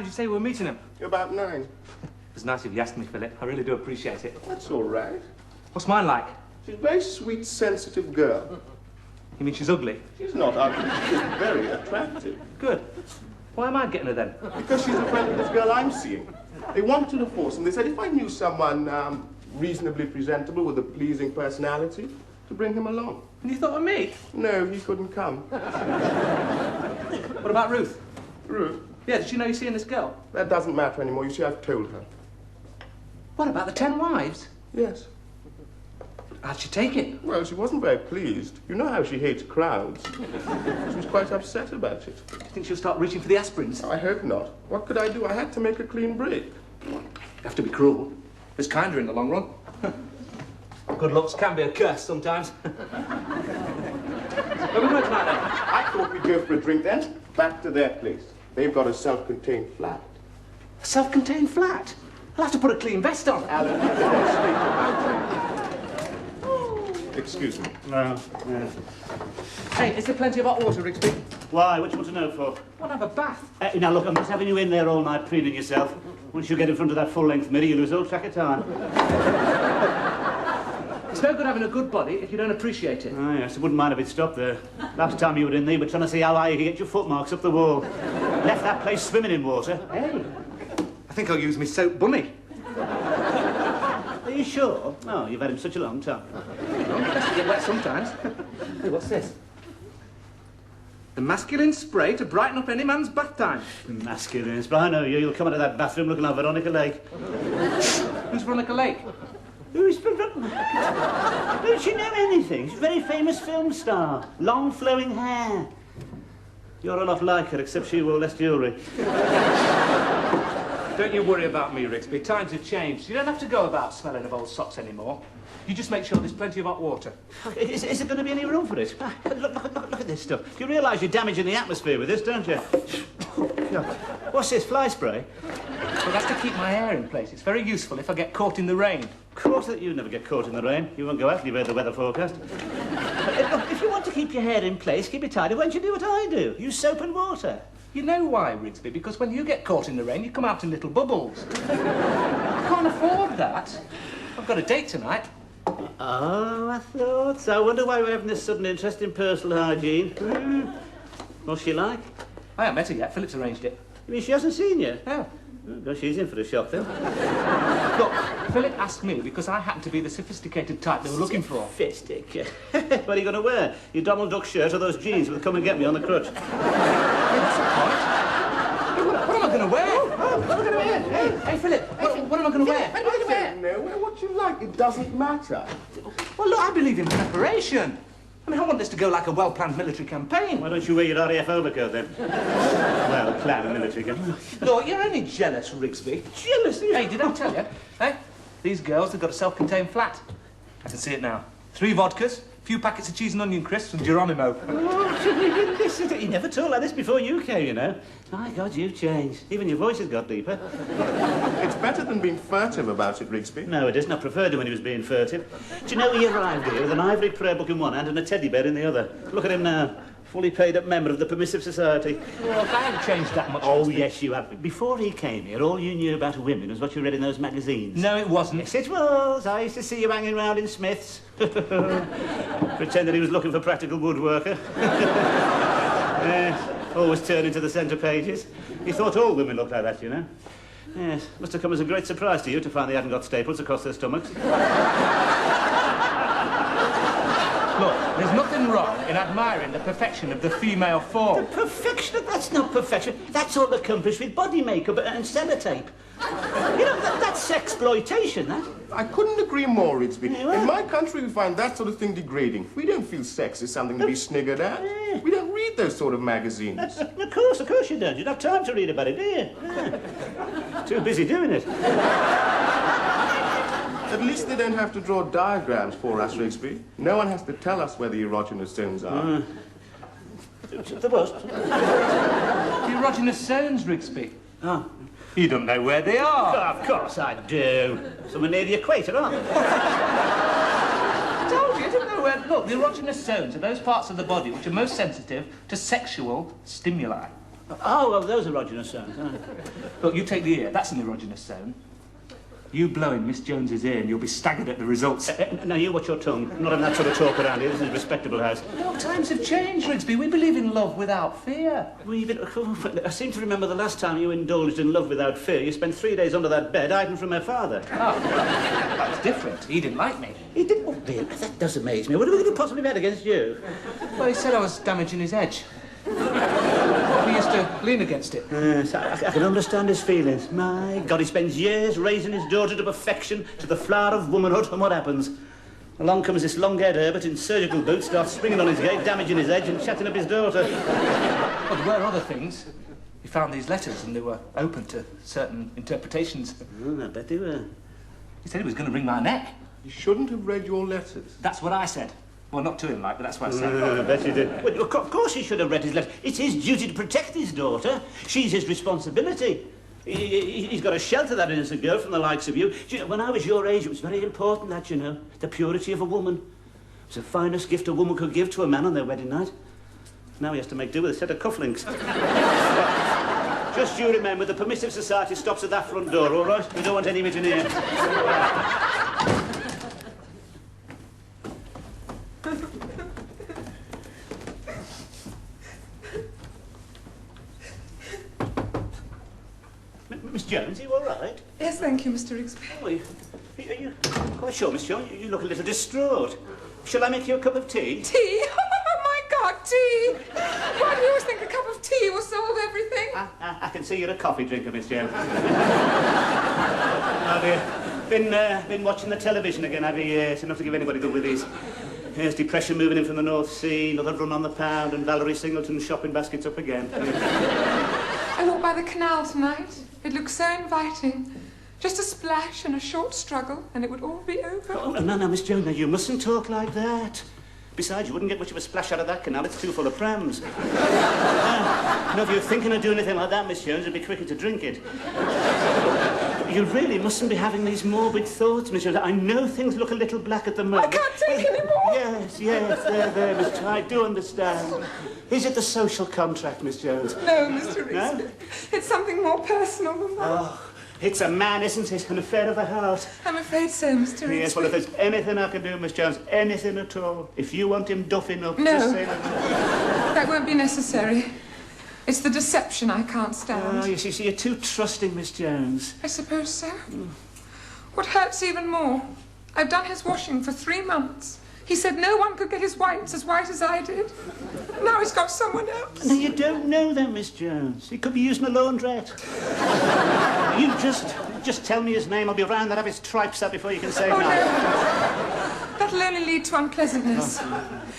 time did you say we were meeting him? About 9. It was nice of you asked me, Philip. I really do appreciate it. That's all right. What's mine like? She's a very sweet, sensitive girl. You mean she's ugly? She's not ugly. She's very attractive. Good. Why am I getting her then? Because she's a friend of this girl I'm seeing. They wanted to force him. They said if I knew someone reasonably presentable with a pleasing personality, to bring him along. And you thought of me? No, he couldn't come. What about Ruth? Ruth? Yeah, did she know you're seeing this girl? That doesn't matter anymore. You see, I've told her. What about the 10 wives? Yes. How'd she take it? Well, she wasn't very pleased. You know how she hates crowds. She was quite upset about it. Do you think she'll start reaching for the aspirins? I hope not. What could I do? I had to make a clean break. You have to be cruel. It's kinder in the long run. Good looks can be a curse sometimes. Where are we going tonight, then? I thought we'd go for a drink then. Back to their place. They've got a self-contained flat. A self-contained flat? I'll have to put a clean vest on. Alan, excuse me. No. Hey, is there plenty of hot water, Rigsby? Why? What do you want to know for? Well, have a bath. Now, look, I'm just having you in there all night preening yourself. Once you get in front of that full-length mirror, you lose all track of time. It's no good having a good body if you don't appreciate it. Oh, yes, I wouldn't mind if it stopped there. Last time you were in there, you were trying to see how high you could get your footmarks up the wall. Left that place swimming in water. Hey, I think I'll use my soap bunny. Are you sure? Oh, you've had him such a long time. Well, best to get wet sometimes. Hey, what's this? The masculine spray to brighten up any man's bath time. Masculine spray. I know you. You'll come out of that bathroom looking like Veronica Lake. Who's Veronica Lake? Who's Veronica? Don't she know anything? She's a very famous film star. Long flowing hair. You're a lot like her, except she wore less jewellery. Don't you worry about me, Rigsby. Times have changed. You don't have to go about smelling of old socks anymore. You just make sure there's plenty of hot water. Is there going to be any room for it? Look at this stuff. You realise you're damaging the atmosphere with this, don't you? What's this, fly spray? Well, that's to keep my hair in place. It's very useful if I get caught in the rain. Of course that you never get caught in the rain. You won't go out, you've heard the weather forecast. Look, if you want to keep your hair in place, keep it tidy, why don't you do what I do? Use soap and water. You know why, Rigsby? Because when you get caught in the rain, you come out in little bubbles. I can't afford that. I've got a date tonight. Oh, I thought so. I wonder why we're having this sudden interest in personal hygiene. What's she like? I haven't met her yet. Philip's arranged it. You mean she hasn't seen you? No. Oh, gosh, she's in for the shock, then. Look, Philip asked me because I happen to be the sophisticated type they were looking for. Sophisticated? What are you going to wear? Your Donald Duck shirt or those jeans with come and get me on the crutch? That's the point. Hey, what am I going to wear? What am I going to wear? Hey, Philip, what am I going to wear? I say no, wear what you like. It doesn't matter. Well, look, I believe in preparation. I mean, I want this to go like a well-planned military campaign. Why don't you wear your RAF overcoat, then? Well-planned military campaign. Look, you're only jealous, Rigsby. Jealous? Hey, did I tell you? Hey, these girls have got a self-contained flat. I can see it now. 3 vodkas, a few packets of cheese and onion crisps, and Geronimo. Oh, you never talked like this before you came, you know. My God, you've changed. Even your voice has got deeper. It's better than being furtive about it, Rigsby. No, it isn't. I preferred him when he was being furtive. Do you know he arrived here with an ivory prayer book in one hand and a teddy bear in the other? Look at him now. Fully paid up member of the Permissive Society. Well, I haven't changed that much. Oh, yes, you have. Before he came here, all you knew about women was what you read in those magazines. No, it wasn't. Yes, it was. I used to see you hanging around in Smith's. Pretended he was looking for practical woodworker. Always turning to the centre pages. He thought all women looked like that, you know. Yes, must have come as a great surprise to you to find they hadn't got staples across their stomachs. Look, there's nothing wrong in admiring the perfection of the female form. The perfection? That's not perfection. That's all accomplished with body makeup and sellotape. You know, that's sexploitation, that. I couldn't agree more, Rigsby. Yeah. In my country, we find that sort of thing degrading. We don't feel sex is something to be sniggered at. Yeah. We don't read those sort of magazines. Of course you don't. You don't have time to read about it, do you? Yeah. Too busy doing it. At least they don't have to draw diagrams for us, Rigsby. No one has to tell us where the erogenous zones are. The what? The erogenous zones, Rigsby. Oh. You don't know where they are. Oh, of course I do. Somewhere near the equator, aren't they? I told you, I didn't know where... Look, the erogenous zones are those parts of the body which are most sensitive to sexual stimuli. Oh, those erogenous zones. Look, you take the ear. That's an erogenous zone. You blow in Miss Jones's ear and you'll be staggered at the results. Now, you watch your tongue. Not having that sort of talk around here. This is a respectable house. No, times have changed, Rigsby. We believe in love without fear. I seem to remember the last time you indulged in love without fear. You spent 3 days under that bed hiding from her father. Oh, that was different. He didn't like me. He did? Oh, really? That does amaze me. What are we going to possibly bet against you? Well, he said I was damaging his edge. He used to lean against it. Yes, I can understand his feelings. My God, he spends years raising his daughter to perfection, to the flower of womanhood, and what happens? Along comes this long-haired Herbert in surgical boots, starts swinging on his gate, damaging his edge, and chatting up his daughter. Well, there were other things. He found these letters, and they were open to certain interpretations. Oh, I bet they were. He said he was going to wring my neck. You shouldn't have read your letters. That's what I said. Well, not to him, like, but that's what I said. I bet you did. Well, of course he should have read his letter. It's his duty to protect his daughter. She's his responsibility. He's got to shelter that innocent girl from the likes of you. You know, when I was your age, it was very important that, you know, the purity of a woman. It was the finest gift a woman could give to a man on their wedding night. Now he has to make do with a set of cufflinks. Just you remember, the Permissive Society stops at that front door, all right? We don't want any meeting here. Miss Jones, are you all right? Yes, thank you, Mr. Rigsby. Oh, are you quite sure, Miss Jones? You look a little distraught. Shall I make you a cup of tea? Tea? Oh, my God, tea! Why do you always think a cup of tea will solve everything? I can see you're a coffee drinker, Miss Jones. Have you been watching the television again, have you? It's enough to give anybody good with these. Here's depression moving in from the North Sea, another run on the pound, and Valerie Singleton's shopping baskets up again. I walked by the canal tonight. It looked so inviting. Just a splash and a short struggle, and it would all be over. Oh, no, Miss Jones, now, you mustn't talk like that. Besides, you wouldn't get much of a splash out of that canal. It's too full of prams. If you're thinking of doing anything like that, Miss Jones, it'd be quicker to drink it. You really mustn't be having these morbid thoughts, Miss Jones. I know things look a little black at the moment. I can't take any more. Yes, there, Miss Jones. I do understand. Is it the social contract, Miss Jones? No, Mr. Rigsby. No? It's something more personal than that. Oh, it's a man, isn't it? An affair of the heart. I'm afraid so, Mr. Rigsby. Yes, well, if there's anything I can do, Miss Jones, anything at all, if you want him duffing up, No. just say that. That won't be necessary. It's the deception I can't stand. Oh, you see, you're too trusting, Miss Jones. I suppose so. What hurts even more, I've done his washing for 3 months. He said no one could get his whites as white as I did. Now he's got someone else. No, you don't know that, Miss Jones. He could be using a laundrette. You just tll me his name. I'll be round and have his tripes up before you can say Oh, no. no. That'll only lead to unpleasantness.